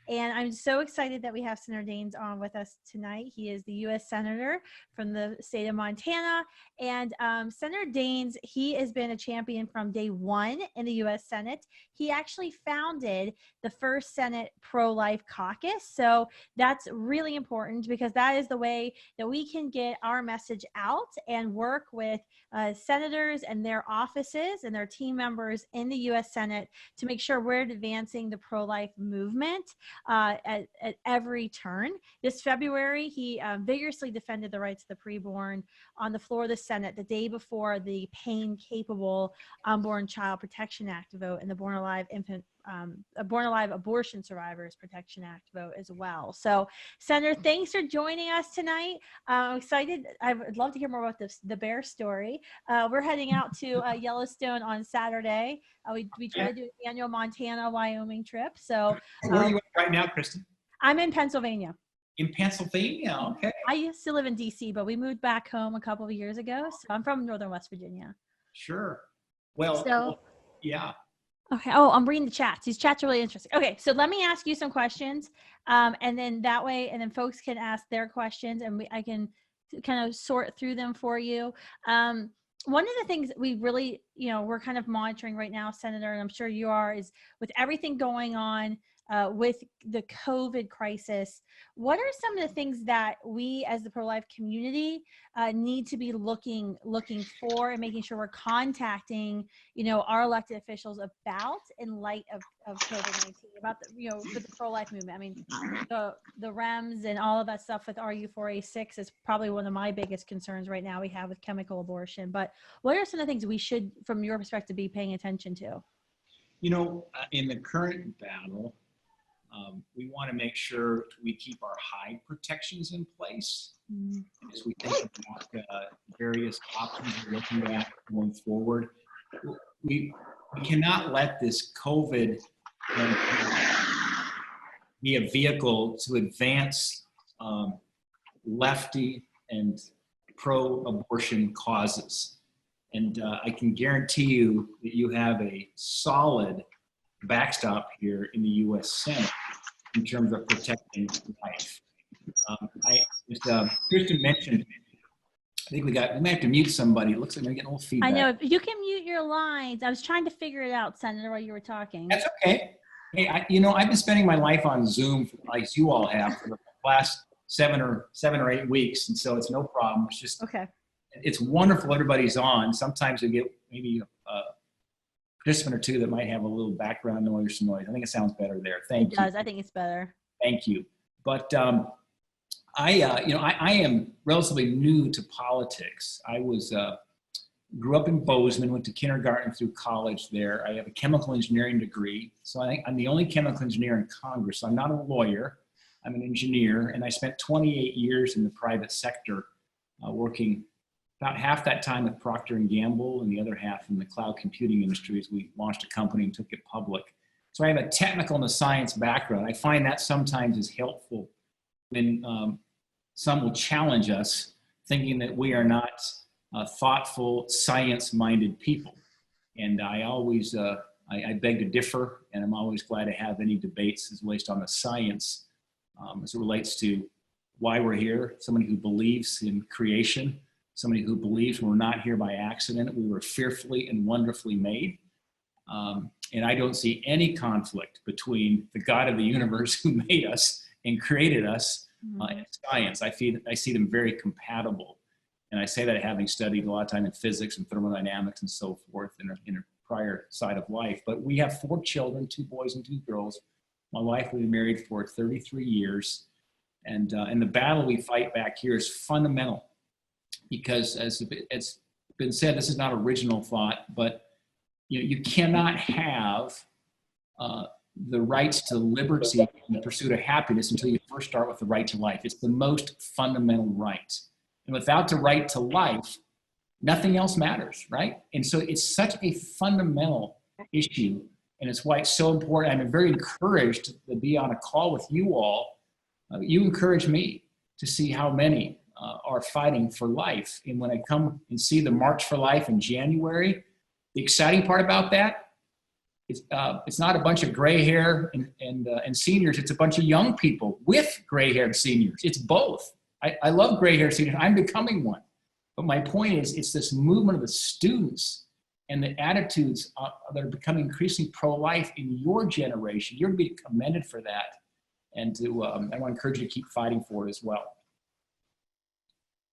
And I'm so excited that we have Senator Daines on with us tonight. He is the U.S. Senator from the state of Montana. And Senator Daines, he has been a champion from day one in the U.S. Senate. He actually founded the first Senate Pro-Life Caucus. So that's really important because that is the way that we can get our message out and work with senators and their offices and their team members in the U.S. Senate to make sure we're advancing the pro-life movement at every turn. This February, he vigorously defended the rights of the preborn on the floor of the Senate the day before the pain-capable Unborn Child Protection Act vote and the Born Alive Abortion Survivors Protection Act vote as well. So, Senator, thanks for joining us tonight. I'm excited. I would love to hear more about the bear story. We're heading out to Yellowstone on Saturday. We try to do an annual Montana-Wyoming trip. So, where are you at right now, Kristen? I'm in Pennsylvania. In Pennsylvania, okay. I used to live in D.C., but we moved back home a couple of years ago. So I'm from northern West Virginia. Sure. Well, so, yeah. Okay. Oh, I'm reading the chats. These chats are really interesting. Okay. So let me ask you some questions. And then that way, and then folks can ask their questions and I can kind of sort through them for you. One of the things that we really, we're kind of monitoring right now, Senator, and I'm sure you are, is with everything going on with the COVID crisis, what are some of the things that we as the pro-life community need to be looking for and making sure we're contacting, our elected officials about in light of COVID-19, about with the pro-life movement? I mean, the REMS and all of that stuff with RU486 is probably one of my biggest concerns right now we have with chemical abortion. But what are some of the things we should, from your perspective, be paying attention to? In the current battle, we want to make sure we keep our high protections in place as we think about various options we're looking at going forward. We cannot let this COVID be a vehicle to advance lefty and pro-abortion causes. And I can guarantee you that you have a solid backstop here in the U.S. Senate in terms of protecting life. Kristen mentioned, I think we may have to mute somebody. It looks like we're getting a little feedback. I know. You can mute your lines. I was trying to figure it out, Senator, while you were talking. That's okay. Hey, I've been spending my life on Zoom, like you all have, for the last seven or 8 weeks, and so it's no problem. It's just okay. It's wonderful everybody's on. Sometimes you get maybe a participant or two that might have a little background noise. I think it sounds better there. Thank you. It does. I think it's better. Thank you. But I am relatively new to politics. I grew up in Bozeman, went to kindergarten through college there. I have a chemical engineering degree. So I think I'm the only chemical engineer in Congress. So I'm not a lawyer. I'm an engineer. And I spent 28 years in the private sector working about half that time at Procter & Gamble and the other half in the cloud computing industry as we launched a company and took it public. So I have a technical and a science background. I find that sometimes is helpful when some will challenge us thinking that we are not thoughtful, science-minded people. And I always, I beg to differ, and I'm always glad to have any debates as based on the science as it relates to why we're here, somebody who believes in creation, somebody who believes we're not here by accident. We were fearfully and wonderfully made. And I don't see any conflict between the God of the universe who made us and created us and science. I see them very compatible. And I say that having studied a lot of time in physics and thermodynamics and so forth in a prior side of life. But we have 4 children, 2 boys and 2 girls. My wife, we've been married for 33 years. And the battle we fight back here is fundamental. Because as it's been said, this is not original thought, but you cannot have the rights to liberty and the pursuit of happiness until you first start with the right to life. It's the most fundamental right. And without the right to life, nothing else matters, right? And so it's such a fundamental issue, and it's why it's so important. I'm very encouraged to be on a call with you all. You encourage me to see how many are fighting for life. And when I come and see the March for Life in January, the exciting part about that it's not a bunch of gray hair and seniors. It's a bunch of young people with gray haired seniors. It's both. I love gray haired seniors. I'm becoming one. But my point is, it's this movement of the students and the attitudes that are becoming increasingly pro-life in your generation. You're to be commended for that. And to, I want to encourage you to keep fighting for it as well.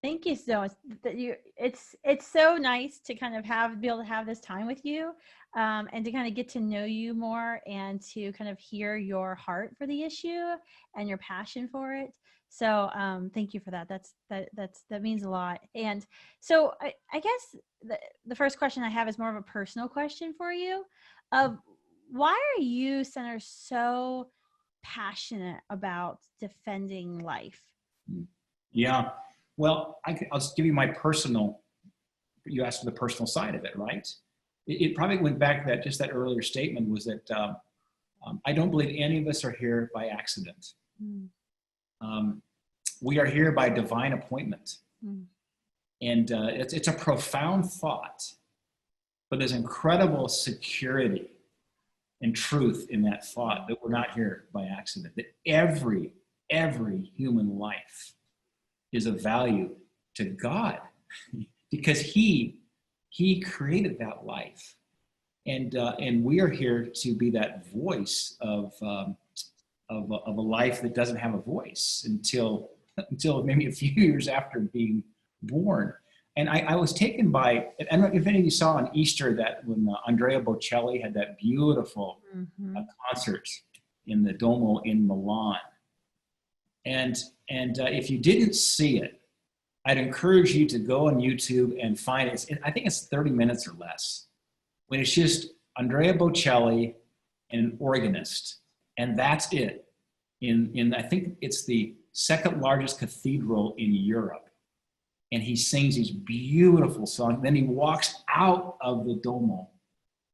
Thank you so much. It's so nice to kind of be able to have this time with you, and to kind of get to know you more and to kind of hear your heart for the issue and your passion for it. So thank you for that. That means a lot. And so I guess the first question I have is more of a personal question for you. Why are you, Senator, so passionate about defending life? Yeah. Well, I'll just give you my personal, you asked for the personal side of it, right? It probably went back to that earlier statement was that I don't believe any of us are here by accident. We are here by divine appointment. And it's a profound thought, but there's incredible security and truth in that thought that we're not here by accident, that every human life is of value to God because he created that life. And we are here to be that voice of a life that doesn't have a voice until maybe a few years after being born. And I was taken by, I don't know if any of you saw on Easter that when Andrea Bocelli had that beautiful concert in the Duomo in Milan. And if you didn't see it, I'd encourage you to go on YouTube and find it. I think it's 30 minutes or less. When it's just Andrea Bocelli and an organist, and that's it. I think it's the second largest cathedral in Europe. And he sings these beautiful songs. Then he walks out of the Duomo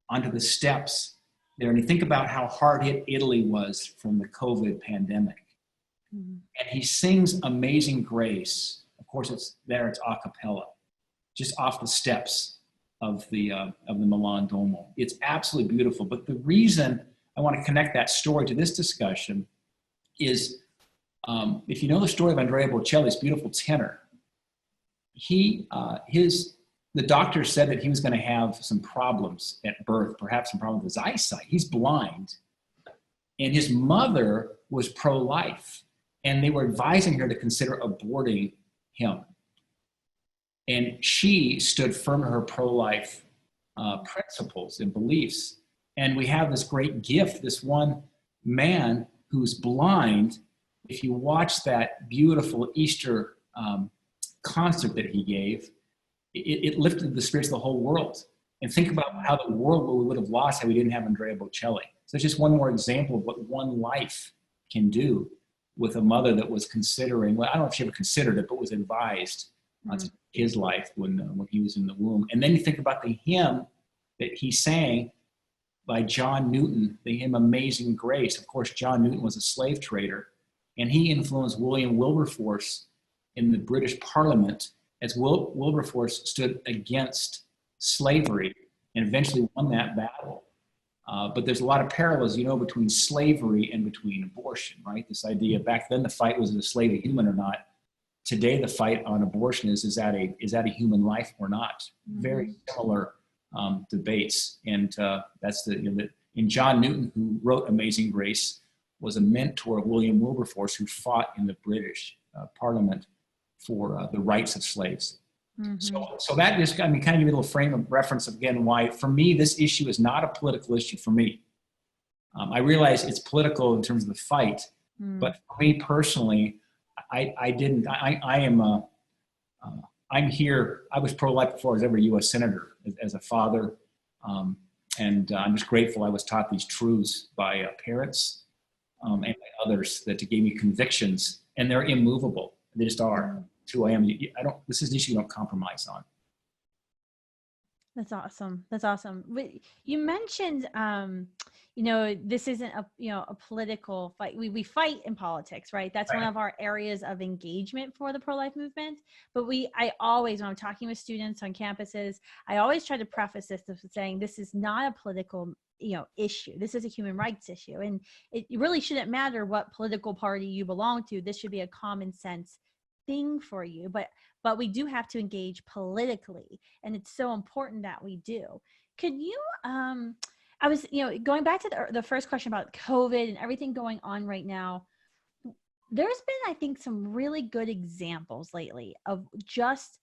onto the steps there. And you think about how hard hit Italy was from the COVID pandemic. And he sings Amazing Grace. Of course, it's a cappella, just off the steps of the Milan Duomo. It's absolutely beautiful. But the reason I want to connect that story to this discussion is, if you know the story of Andrea Bocelli's beautiful tenor, the doctor said that he was going to have some problems at birth, perhaps some problems with his eyesight. He's blind, and his mother was pro-life. And they were advising her to consider aborting him. And she stood firm to her pro-life principles and beliefs. And we have this great gift, this one man who's blind. If you watch that beautiful Easter concert that he gave, it lifted the spirits of the whole world. And think about how the world we would have lost had we didn't have Andrea Bocelli. So it's just one more example of what one life can do with a mother that was considering, well, I don't know if she ever considered it, but was advised on his life when he was in the womb. And then you think about the hymn that he sang by John Newton, the hymn Amazing Grace. Of course, John Newton was a slave trader, and he influenced William Wilberforce in the British Parliament as Wilberforce stood against slavery and eventually won that battle. But there's a lot of parallels, between slavery and between abortion, right? This idea, back then the fight was, is a slave a human or not? Today the fight on abortion is that a human life or not? Very similar debates. And that's in John Newton, who wrote Amazing Grace, was a mentor of William Wilberforce, who fought in the British Parliament for the rights of slaves. So that just, kind of give you a little frame of reference again, why for me, this issue is not a political issue for me. I realize it's political in terms of the fight, but for me personally, I'm here. I was pro-life before I was ever a U.S. Senator as a father. And I'm just grateful I was taught these truths by parents and by others that gave me convictions, and they're immovable. They just are. It's who I am. This is an issue you don't compromise on. That's awesome. That's awesome. You mentioned, this isn't a political fight. We fight in politics, right? That's one of our areas of engagement for the pro-life movement. But I always, when I'm talking with students on campuses, I always try to preface this with saying this is not a political issue. This is a human rights issue, and it really shouldn't matter what political party you belong to. This should be a common sense thing for you, but we do have to engage politically, and it's so important that we do. Could you I was going back to the first question about COVID and everything going on right now. There's been, I think, some really good examples lately of just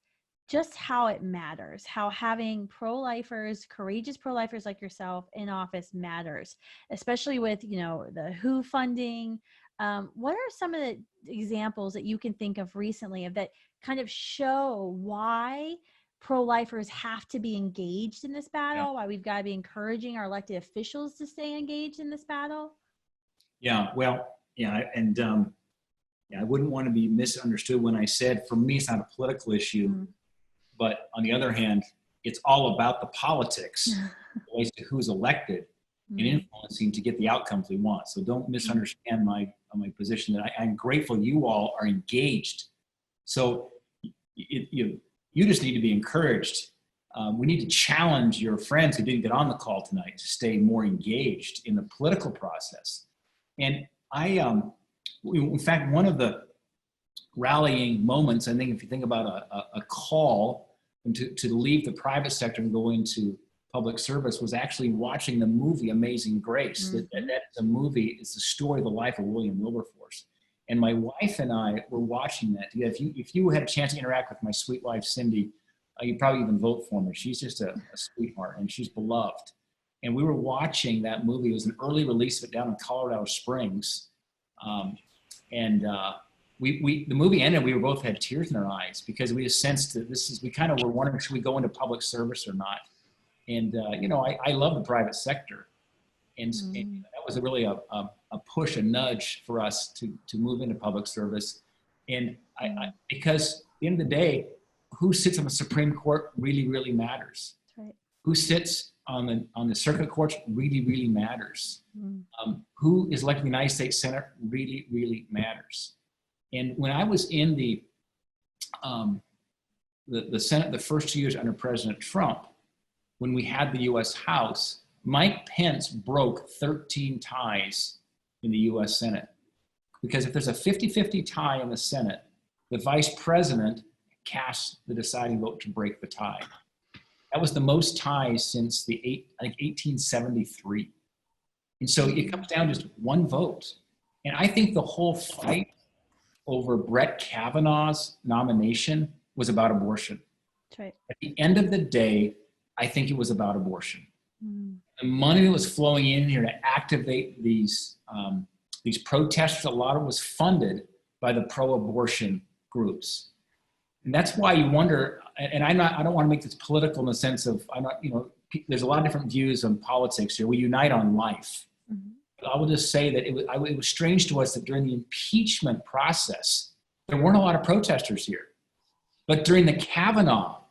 how it matters, how having pro-lifers, courageous pro-lifers like yourself in office matters, especially with, the WHO funding. What are some of the examples that you can think of recently of that kind of show why pro-lifers have to be engaged in this battle, why we've got to be encouraging our elected officials to stay engaged in this battle? Yeah, well, and I wouldn't want to be misunderstood when I said, for me, it's not a political issue. Mm-hmm. But on the other hand, it's all about the politics, as to who's elected, and influencing to get the outcomes we want. So don't misunderstand my position. That I'm grateful you all are engaged. So you just need to be encouraged. We need to challenge your friends who didn't get on the call tonight to stay more engaged in the political process. And in fact, one of the rallying moments, I think, if you think about a call to leave the private sector and go into public service, was actually watching the movie Amazing Grace. Mm-hmm. That's a movie. It's the story of the life of William Wilberforce. And my wife and I were watching that. If you had a chance to interact with my sweet wife, Cindy, you'd probably even vote for her. She's just a sweetheart, and she's beloved. And we were watching that movie. It was an early release of it down in Colorado Springs. The movie ended, we both had tears in our eyes because we sensed that we kind of were wondering, should we go into public service or not? And, I love the private sector. And that was really a push, a nudge for us to move into public service. And because at the end of the day, who sits on the Supreme Court really, really matters. That's right. Who sits on the circuit courts really, really matters. Who is elected in the United States Senate really, really matters. And when I was in the Senate the first 2 years under President Trump, when we had the U.S. House, Mike Pence broke 13 ties in the U.S. Senate. Because if there's a 50-50 tie in the Senate, the vice president casts the deciding vote to break the tie. That was the most ties since 1873. And so it comes down to just one vote. And I think the whole fight over Brett Kavanaugh's nomination was about abortion. That's right. At the end of the day, I think it was about abortion. The money that was flowing in here to activate these protesters, a lot of it was funded by the pro-abortion groups. And that's why you wonder, and I don't want to make this political in the sense of, there's a lot of different views on politics here. We unite on life. Mm-hmm. But I will just say that it was strange to us that during the impeachment process, there weren't a lot of protesters here. But during the Kavanaugh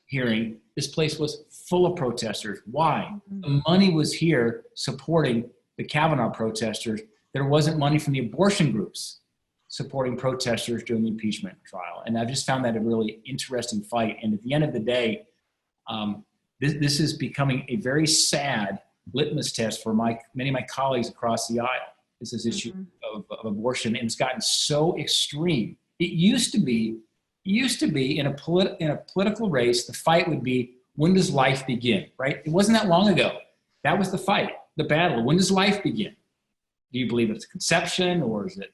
hearing, this place was full of protesters. Why? Mm-hmm. The money was here supporting the Kavanaugh protesters. There wasn't money from the abortion groups supporting protesters during the impeachment trial. And I've just found that a really interesting fight. And at the end of the day, this is becoming a very sad litmus test for many of my colleagues across the aisle. This is issue of abortion, and it's gotten so extreme. It used to be in a political race, the fight would be, when does life begin, right? It wasn't that long ago. That was the fight, the battle. When does life begin? Do you believe it's conception, or is it,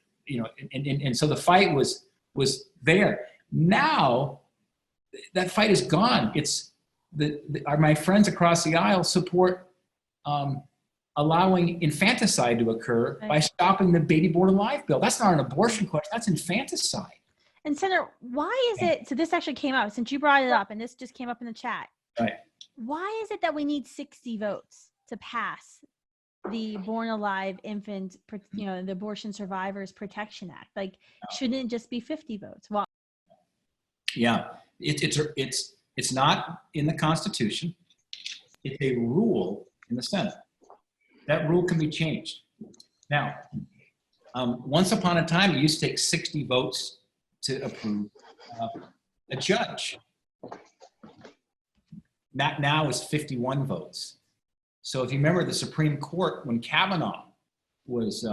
and so the fight was there. Now that fight is gone. It's my friends across the aisle support allowing infanticide to occur by stopping the baby born alive bill. That's not an abortion question, that's infanticide. And Senator, why is it, so this actually came up since you brought it up, and this just came up in the chat. Right. Why is it that we need 60 votes to pass the Born Alive Infant, the Abortion Survivors Protection Act? Like, shouldn't it just be 50 votes? Well, yeah, it's not in the Constitution. It's a rule in the Senate. That rule can be changed. Now, once upon a time, it used to take 60 votes to approve a judge. That now is 51 votes. So if you remember the Supreme Court, when Kavanaugh was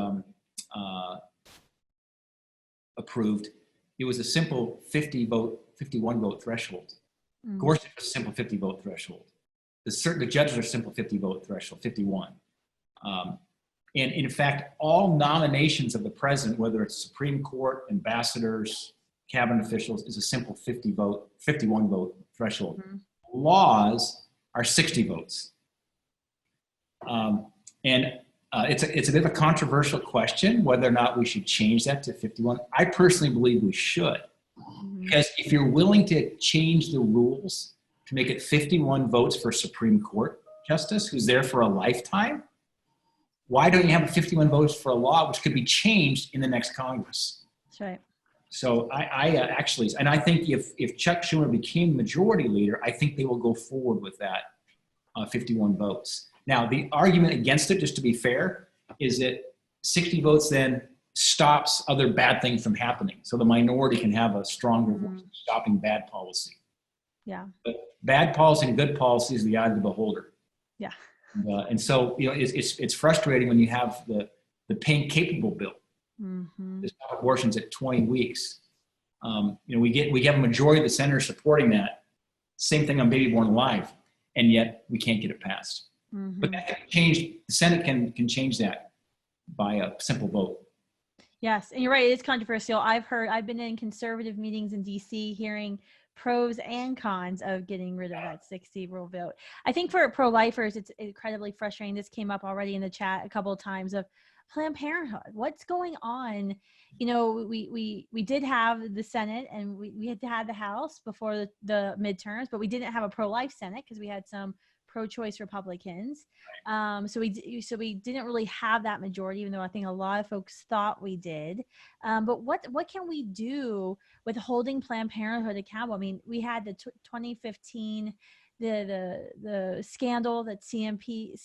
approved, it was a simple 51 vote threshold. Gorsuch was a simple 50 vote threshold. The judges are simple 50 vote threshold, 51. And in fact, all nominations of the president, whether it's Supreme Court, ambassadors, cabinet officials, is a simple 51 vote threshold. Laws are 60 votes. It's a bit of a controversial question whether or not we should change that to 51. I personally believe we should, because if you're willing to change the rules to make it 51 votes for Supreme Court justice who's there for a lifetime, why don't you have 51 votes for a law which could be changed in the next Congress? That's right. So I actually, and I think if Chuck Schumer became majority leader, I think they will go forward with that 51 votes. Now, the argument against it, just to be fair, is that 60 votes then stops other bad things from happening. So the minority can have a stronger voice in stopping bad policy. Yeah. But bad policy and good policy is the eye of the beholder. Yeah. And so, it's frustrating when you have the pain capable bill. To stop abortions at 20 weeks. We have a majority of the senators supporting that. Same thing on baby born alive, and yet we can't get it passed. But that can change. The Senate can change that by a simple vote. Yes, and you're right. It is controversial. I've been in conservative meetings in DC hearing pros and cons of getting rid of that 60 rule vote. I think for pro-lifers, it's incredibly frustrating. This came up already in the chat a couple of times of Planned Parenthood. What's going on? We did have the Senate and we had to have the House before the midterms, but we didn't have a pro-life Senate because we had some pro-choice Republicans. So we didn't really have that majority, even though I think a lot of folks thought we did. But what can we do with holding Planned Parenthood accountable? I mean, we had the 2015 the scandal that CMP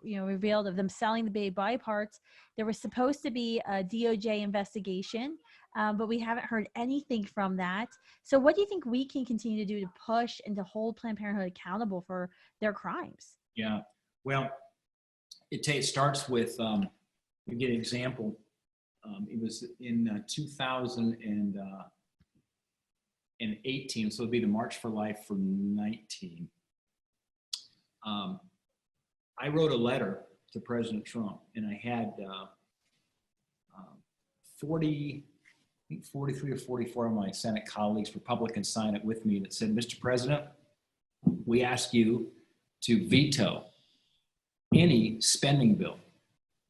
revealed of them selling the baby body parts. There was supposed to be a DOJ investigation, but we haven't heard anything from that. So what do you think we can continue to do to push and to hold Planned Parenthood accountable for their crimes? Yeah, well, it starts with, to get an example, it was in 2018, so it'd be the March for Life for 19. I wrote a letter to President Trump, and I had 43 or 44 of my Senate colleagues, Republicans, sign it with me that said, Mr. President, we ask you to veto any spending bill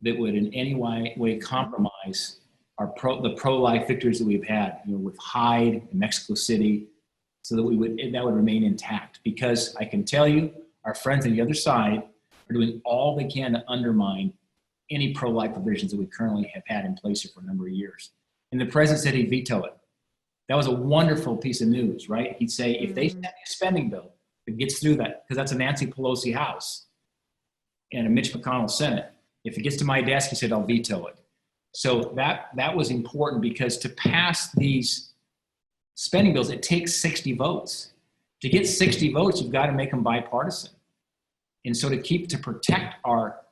that would in any way compromise the pro-life victories that we've had, with Hyde and Mexico City, so that that would remain intact. Because I can tell you, our friends on the other side are doing all they can to undermine any pro-life provisions that we currently have had in place here for a number of years. And the president said he'd veto it. That was a wonderful piece of news, right? He'd say, if they send a spending bill that gets through that, because that's a Nancy Pelosi House and a Mitch McConnell Senate, if it gets to my desk, he said, I'll veto it. So that was important, because to pass these spending bills, it takes 60 votes. To get 60 votes, you've got to make them bipartisan. And so to protect our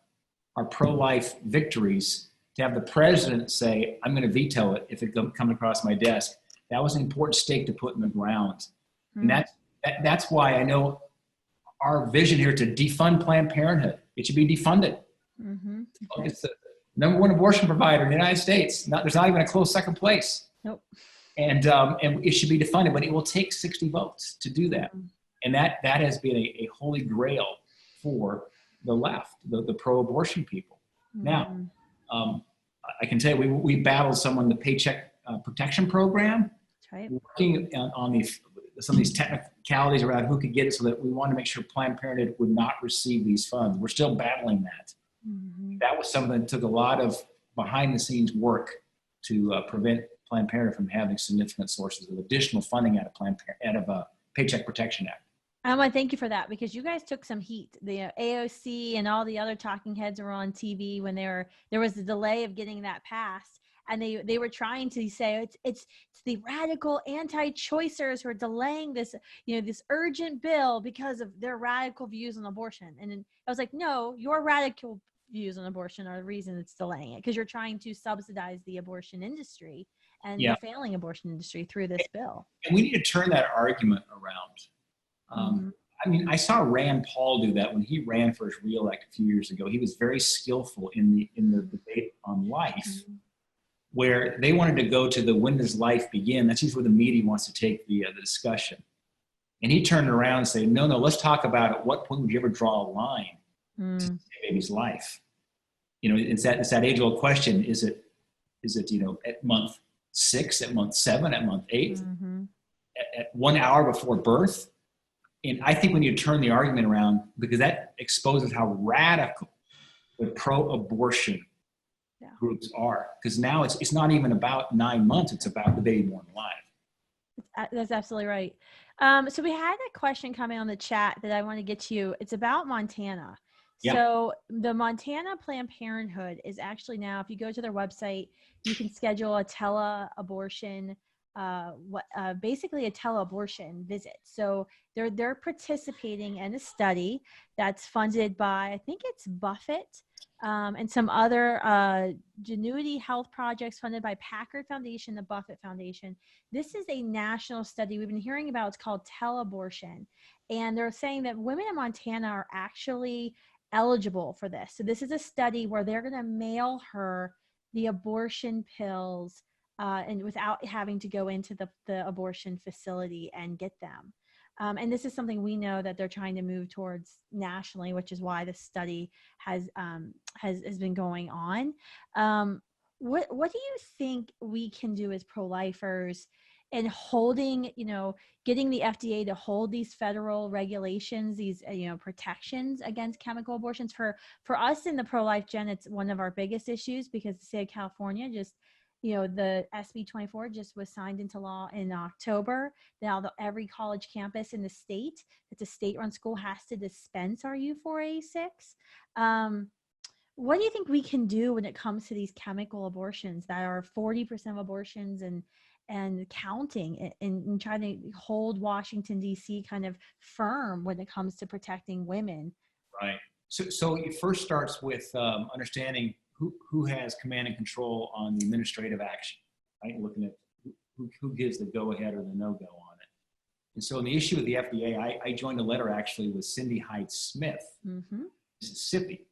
pro-life victories, to have the president say, I'm going to veto it if it comes across my desk, that was an important stake to put in the ground. And that's why I know our vision here to defund Planned Parenthood. It should be defunded. It's the number one abortion provider in the United States. There's not even a close second place. Nope. And it should be defunded, but it will take 60 votes to do that. And that has been a holy grail for the left, the pro-abortion people. Now, I can tell you, we battled some on the Paycheck Protection Program, working on some of these technicalities around who could get it, so that we want to make sure Planned Parenthood would not receive these funds. We're still battling that. That was something that took a lot of behind-the-scenes work to prevent Planned Parenthood from having significant sources of additional funding out of Paycheck Protection Act. I want to thank you for that, because you guys took some heat. The AOC and all the other talking heads were on TV when there was a delay of getting that passed. and they were trying to say it's the radical anti-choicers who are delaying this, this urgent bill because of their radical views on abortion. And then I was like, no, your radical views on abortion are the reason it's delaying it, because you're trying to subsidize the abortion industry and the failing abortion industry through this bill. And we need to turn that argument around. I mean, I saw Rand Paul do that when he ran for his reelect a few years ago. He was very skillful in the debate on life, where they wanted to go to the when does life begin. That's usually where the media wants to take the discussion. And he turned around and said, no, let's talk about at what point would you ever draw a line to save a baby's life? It's that age-old question. Is it at month 6, at month 7, at month 8, at 1 hour before birth? And I think we need to turn the argument around, because that exposes how radical the pro-abortion groups are. Because now it's not even about 9 months; it's about the baby born alive. That's absolutely right. So we had a question coming on the chat that I want to get to you. It's about Montana. Yeah. So the Montana Planned Parenthood is actually now, if you go to their website, you can schedule a tele-abortion, basically a tele-abortion visit. So they're participating in a study that's funded by, I think it's Buffett, and some other Genuity Health projects funded by Packard Foundation, the Buffett Foundation. This is a national study we've been hearing about. It's called tele-abortion. And they're saying that women in Montana are actually eligible for this. So this is a study where they're going to mail her the abortion pills and without having to go into the abortion facility and get them. And this is something we know that they're trying to move towards nationally, which is why this study has been going on. What do you think we can do as pro-lifers in holding, getting the FDA to hold these federal regulations, these, protections against chemical abortions? For us in the pro-life gen, it's one of our biggest issues, because the state of California just, the SB 24 just was signed into law in October. Now every college campus in the state, it's a state-run school, has to dispense our U486. What do you think we can do when it comes to these chemical abortions that are 40% of abortions and counting, and trying to hold Washington, D.C. kind of firm when it comes to protecting women? Right. So it first starts with understanding who has command and control on the administrative action, right? Looking at who gives the go-ahead or the no-go on it. And so in the issue with the FDA, I joined a letter actually with Cindy Hyde-Smith, Mississippi,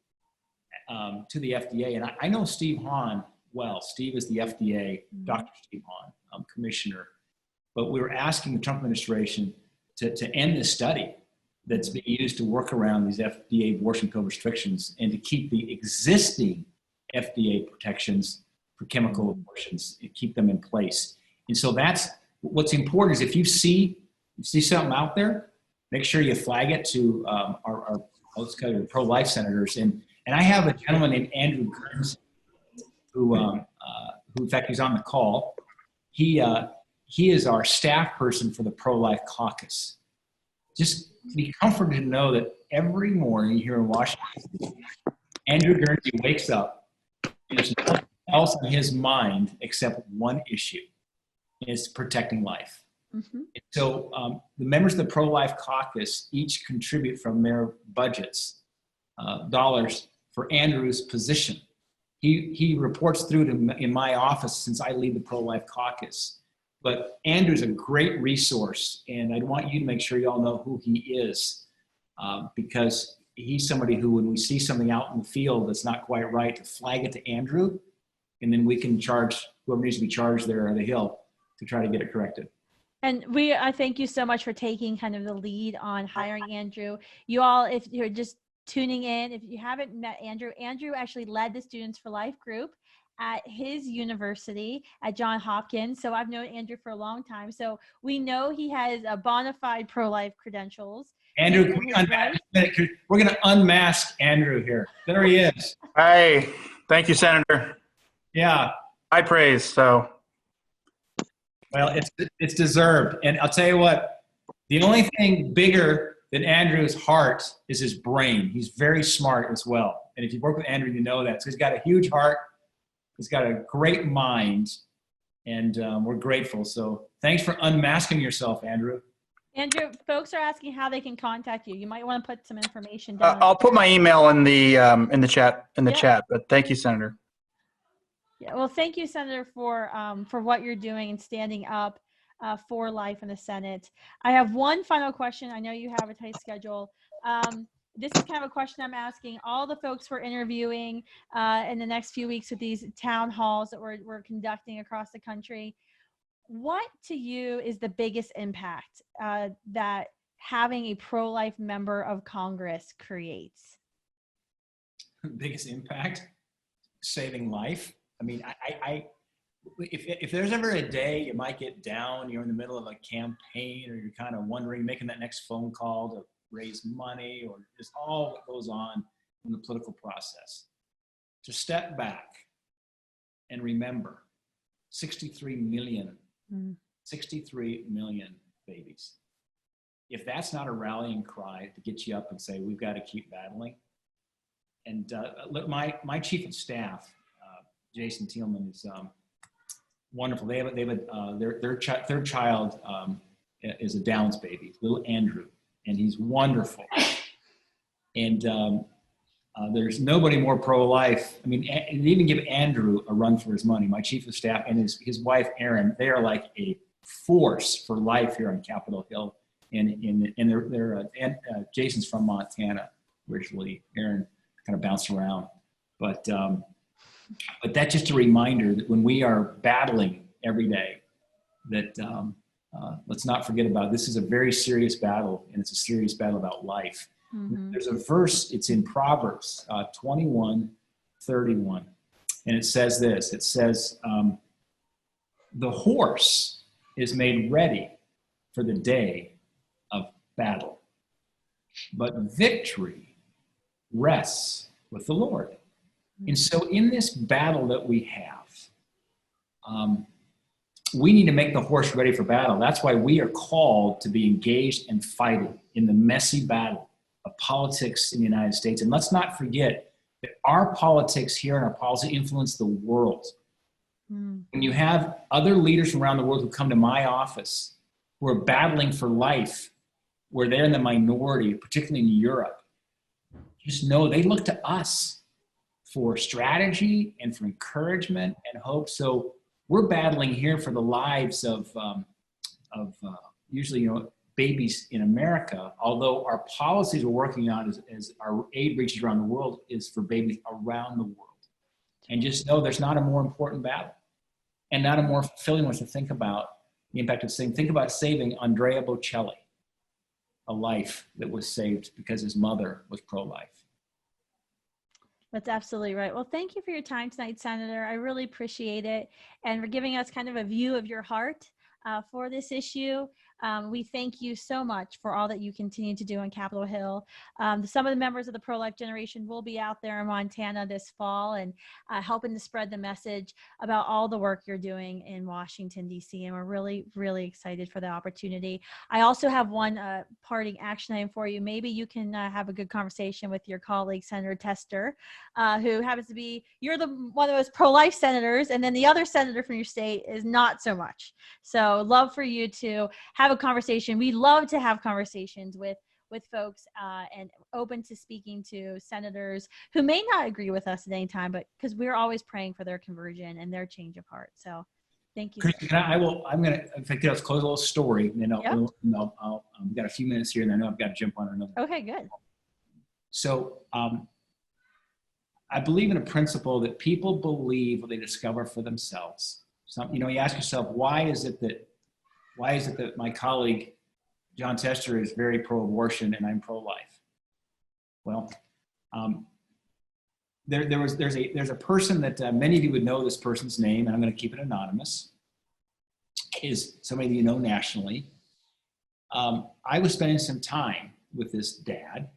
to the FDA. And I know Steve Hahn well. Steve is the FDA, Dr. Steve Hahn, commissioner. But we were asking the Trump administration to end this study that's being used to work around these FDA abortion pill restrictions, and to keep the existing FDA protections for chemical abortions and keep them in place. And so that's what's important, is if you see something out there, make sure you flag it to our let's call it pro-life senators. And I have a gentleman named Andrew Kearns, who in fact, he's on the call. He is our staff person for the Pro-Life Caucus. Just be comforted to know that every morning here in Washington, Andrew Guernsey wakes up, and there's nothing else on his mind except one issue, and it's protecting life. So the members of the Pro-Life Caucus each contribute from their budgets dollars for Andrew's position. He reports through to in my office, since I lead the Pro-Life Caucus. But Andrew's a great resource, and I want you to make sure you all know who he is, because he's somebody who, when we see something out in the field that's not quite right, to flag it to Andrew, and then we can charge whoever needs to be charged there on the Hill to try to get it corrected. And I thank you so much for taking kind of the lead on hiring Andrew. You all, if you're just tuning in, if you haven't met Andrew actually led the Students for Life group at his university at Johns Hopkins. So I've known Andrew for a long time. So we know he has a bona fide pro-life credentials. Andrew, we're going to unmask Andrew here. There he is. Hey, thank you, Senator. Yeah. High praise. So, well, it's deserved. And I'll tell you what, the only thing bigger than Andrew's heart is his brain. He's very smart as well. And if you work with Andrew, you know that. So he's got a huge heart, He's got a great mind, and we're grateful. So thanks for unmasking yourself, Andrew. Andrew, folks are asking how they can contact you. You might want to put some information down. I'll put my email in the chat Yeah. chat. But thank you, Senator. Yeah, well, thank you, Senator, for what you're doing and standing up for life in the Senate. I have one final question. I know you have a tight schedule. This is kind of a question I'm asking all the folks we're interviewing in the next few weeks with these town halls that we're conducting across the country. What to you is the biggest impact that having a pro-life member of Congress creates? Biggest impact? Saving life. I mean, if there's ever a day you might get down, you're in the middle of a campaign, or you're kind of wondering, making that next phone call to raise money, or just all that goes on in the political process, to step back and remember 63 million babies. If that's not a rallying cry to get you up and say, we've got to keep battling. And my chief of staff, Jason Thielman, is wonderful. They have their third child is a Downs baby, little Andrew, and he's wonderful. And there's nobody more pro-life. I mean, they even give Andrew a run for his money. My chief of staff and his wife Erin, they are like a force for life here on Capitol Hill. And Jason's from Montana originally. Erin kind of bounced around, but that's just a reminder that when we are battling every day, that let's not forget about this is a very serious battle, and it's a serious battle about life. Mm-hmm. There's a verse, it's in Proverbs 21:31, and it says this, it says, the horse is made ready for the day of battle, but victory rests with the Lord. Mm-hmm. And so in this battle that we have, we need to make the horse ready for battle. That's why we are called to be engaged and fighting in the messy battle of politics in the United States. And let's not forget that our politics here and our policy influence the world. Mm. When you have other leaders from around the world who come to my office who are battling for life, where they're in the minority, particularly in Europe, just know they look to us for strategy and for encouragement and hope. So we're battling here for the lives of usually, babies in America, although our policies we're working on as our aid reaches around the world is for babies around the world. And just know there's not a more important battle and not a more fulfilling one to think about the impact of saying, think about saving Andrea Bocelli, a life that was saved because his mother was pro-life. That's absolutely right. Well, thank you for your time tonight, Senator. I really appreciate it, and for giving us kind of a view of your heart for this issue. We thank you so much for all that you continue to do on Capitol Hill. Some of the members of the Pro-Life Generation will be out there in Montana this fall and helping to spread the message about all the work you're doing in Washington, D.C., and we're really, really excited for the opportunity. I also have one parting action item for you. Maybe you can have a good conversation with your colleague, Senator Tester, who happens to be, you're one of those pro-life senators, and then the other senator from your state is not so much. So love for you to have a conversation. We love to have conversations with folks and open to speaking to senators who may not agree with us at any time, but because we're always praying for their conversion and their change of heart. So thank you. Christy, I'm going to, in fact, let's close a little story, and then we've got a few minutes here, and I know I've got to jump on another. Okay, good. So I believe in a principle that people believe what they discover for themselves. You ask yourself, why is it that my colleague John Tester is very pro-abortion and I'm pro-life? Well, there's a person that many of you would know this person's name, and I'm going to keep it anonymous. Is somebody that you know nationally. I was spending some time with this dad,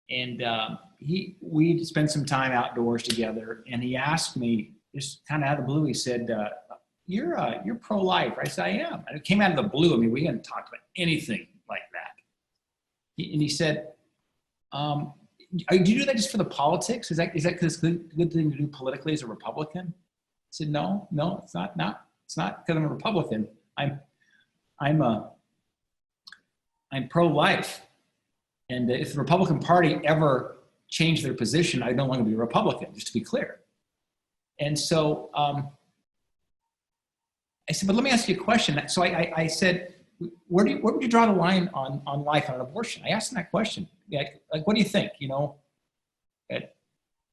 and we spent some time outdoors together, and he asked me, just kind of out of the blue, he said, you're pro-life, right? I said, I am. And it came out of the blue. I mean, we hadn't talked about anything like that. And he said, do you do that just for the politics? Is that because it's a good thing to do politically as a Republican? I said, no, it's not because I'm a Republican. I'm pro-life. And if the Republican Party ever changed their position, I'd no longer be a Republican, just to be clear. And so I said, but let me ask you a question. So I said, where would you draw the line on life and on abortion? I asked him that question. Like, what do you think? At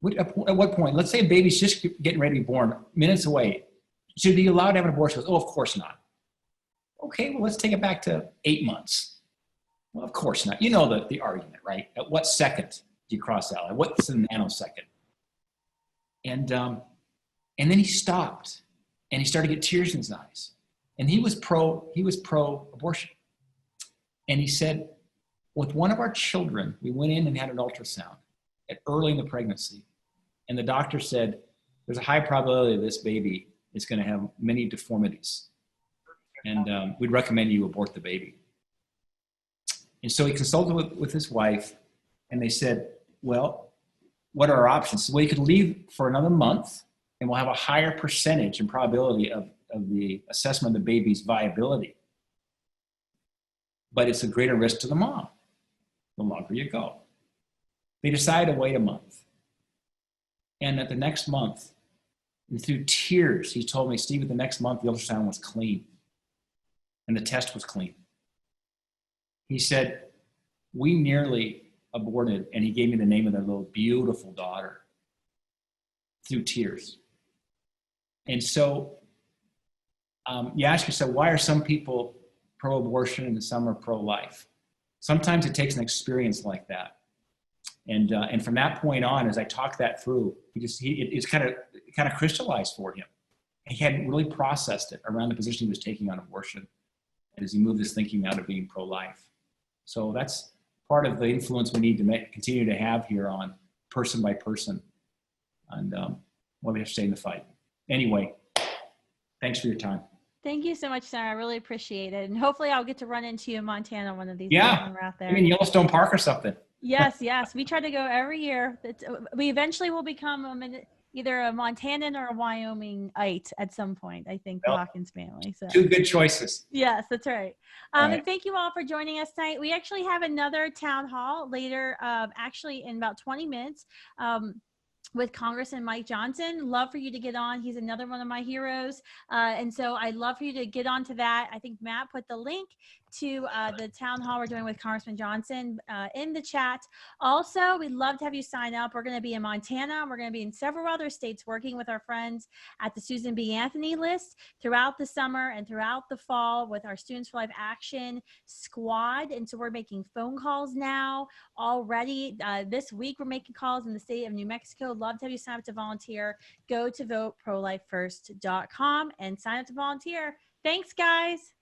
what point? Let's say a baby's just getting ready to be born, minutes away. Should be allowed to have an abortion? He goes, oh, of course not. Okay, well, let's take it back to 8 months. Well, of course not. You know the argument, right? At what second do you cross that line? What's the nanosecond? And then he stopped, and he started to get tears in his eyes. And he was pro-abortion. And he said, with one of our children, we went in and had an ultrasound early in the pregnancy. And the doctor said, there's a high probability this baby is going to have many deformities. And we'd recommend you abort the baby. And so he consulted with his wife, and they said, well, what are our options? Well, you could leave for another month, and we'll have a higher percentage and probability of the assessment of the baby's viability. But it's a greater risk to the mom the longer you go. They decided to wait a month. And at the next month, and through tears, he told me, Steve, at the next month, the ultrasound was clean. And the test was clean. He said, we nearly aborted, and he gave me the name of their little beautiful daughter through tears. And so you ask yourself, why are some people pro-abortion and some are pro-life? Sometimes it takes an experience like that. And from that point on, as I talked that through, it's kind of crystallized for him. He hadn't really processed it around the position he was taking on abortion as he moved his thinking now to being pro-life. So that's part of the influence we need to continue to have here on person by person. And what we have to stay in the fight. Anyway, thanks for your time. Thank you so much, Sarah. I really appreciate it. And hopefully I'll get to run into you in Montana one of these days Yeah, when we're out there. maybe in Yellowstone Park or something. Yes. We try to go every year. We eventually will become either a Montanan or a Wyomingite at some point, I think, the Hawkins family. So two good choices. Yes, that's right. Right. And thank you all for joining us tonight. We actually have another town hall later, actually in about 20 minutes. With Congressman Mike Johnson. Love for you to get on. He's another one of my heroes. And so I'd love for you to get on to that. I think Matt put the link to the town hall we're doing with Congressman Johnson in the chat. Also, we'd love to have you sign up. We're going to be in Montana. We're going to be in several other states working with our friends at the Susan B. Anthony list throughout the summer and throughout the fall with our Students for Life Action Squad. And so we're making phone calls now already. This week, we're making calls in the state of New Mexico. Love to have you sign up to volunteer. Go to voteprolifefirst.com and sign up to volunteer. Thanks, guys.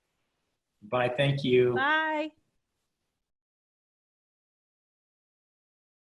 Bye. Thank you. Bye.